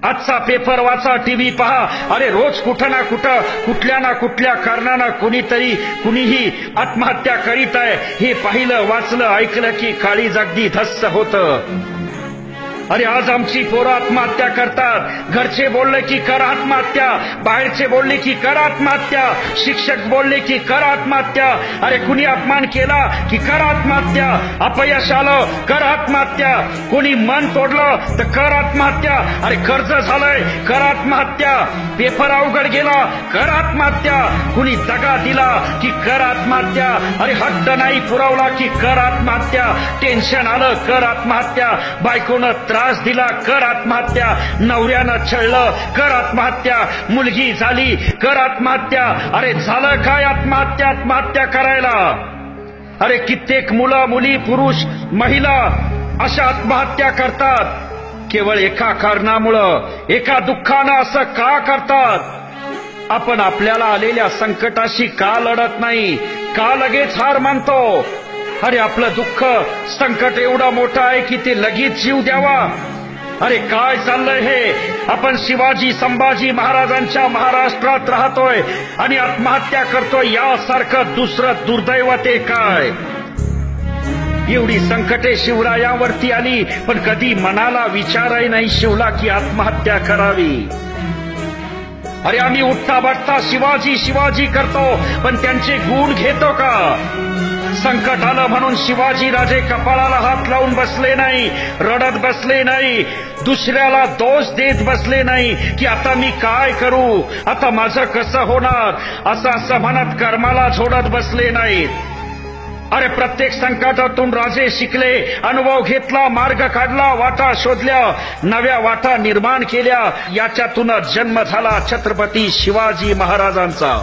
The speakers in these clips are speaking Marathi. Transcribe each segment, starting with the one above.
आजचा पेपर वाचा, टीव्ही पहा, अरे रोज कुठं ना कुठं कुठल्या ना कुठल्या कारणानं कुणीही आत्महत्या करीत आहे. हे पाहिलं, वाचलं, ऐकलं की काळीज अगदी धस्स होतं. अरे आज आमची पोरं आत्महत्या करतात. घरचे बोलले की कर आत्महत्या, बाहेरचे बोलले की कर आत्महत्या, शिक्षक बोलले की कर आत्महत्या, अरे कुणी अपमान केला की कर आत्महत्या, अपयश आलं कर आत्महत्या, कोणी मन तोडलं तर कर आत्महत्या, अरे कर्ज झालंय कर आत्महत्या, पेपर अवघड गेला कर आत्महत्या, कुणी दगा दिला की कर आत्महत्या, अरे हट्ट नाही पुरवला की कर आत्महत्या, टेन्शन आलं कर आत्महत्या, बायकोनं त्रास दिला कर आत्महत्या, नवऱ्यानं छळलं कर आत्महत्या, मुलगी झाली कर आत्महत्या. अरे झालं काय आत्महत्या करायला? अरे कित्येक मुलं मुली पुरुष महिला अशा आत्महत्या करतात केवळ एका कारणामुळं, एका दुःखानं. असं का करतात? आपण आपल्याला आलेल्या संकटाशी का लढत नाही? का लगेच हार मानतो? अरे आपलं दुःख संकट एवढं मोठं आहे की ते लगेच जीव द्यावा. अरे काय चाललंय हे? आपण शिवाजी संभाजी महाराजांच्या महाराष्ट्रात राहतोय आणि आत्महत्या करतोय. यासारखं दुसरं दुर्दैव ते काय? एवढी संकटे शिवरायांवरती आली पण कधी मनाला विचारही नाही शिवला की आत्महत्या करावी. अरे आम्ही उठता बसता शिवाजी करतो पण त्यांचे गुण घेतो का? संकट आलं म्हणून शिवाजी राजे कपाळाला हात लावून बसले नाही, रडत बसले नाही, दुसऱ्याला दोष देत बसले नाही की आता मी काय करू, आता माझं कसं होणार, असं म्हणत कर्माला झोडत बसले नाहीत. अरे प्रत्येक संकटातून राजे शिकले, अनुभव घेतला, मार्ग काढला, वाटा शोधल्या, नव्या वाटा निर्माण केल्या. याच्यातूनच जन्म झाला छत्रपती शिवाजी महाराजांचा.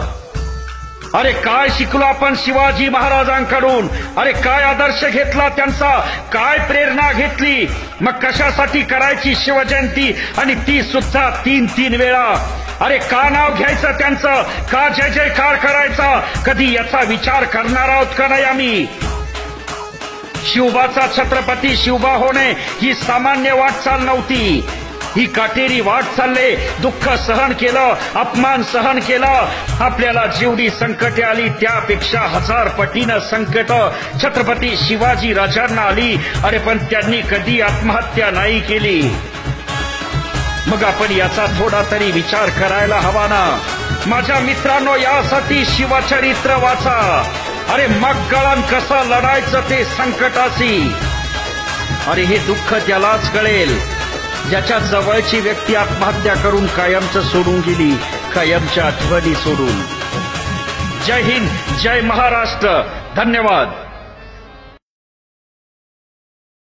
अरे काय शिकलो आपण शिवाजी महाराजांकडून? अरे काय आदर्श घेतला त्यांचा? काय प्रेरणा घेतली? मग कशासाठी करायची शिवजयंती आणि ती सुद्धा 3 वेळा? अरे का नाव घ्यायचं त्यांचं? का जय जयकार करायचा? कधी याचा विचार करणार आहोत का नाही आम्ही? शिवबाचा छत्रपती शिवबा होणे ही सामान्य वाटचाल नव्हती. ही काटेरी वाट चालले. दुःख सहन केलं, अपमान सहन केला. आपल्याला जेवढी संकटे आली त्यापेक्षा 1000 पटीनं संकट छत्रपती शिवाजी राजांना आली. अरे पण त्यांनी कधी आत्महत्या नाही केली. मग आपण याचा थोडा तरी विचार करायला हवा ना. माझ्या मित्रांनो, यासाठी शिवचरित्र वाचा. अरे मग कळण कसं लढायचं ते संकटाशी. अरे हे दुःख त्यालाच कळेल ज्याच्या जवळची व्यक्ती आत्महत्या करून कायमचं सोडून गेली, कायमच्या आठवणी सोडून. जय हिंद, जय महाराष्ट्र. धन्यवाद.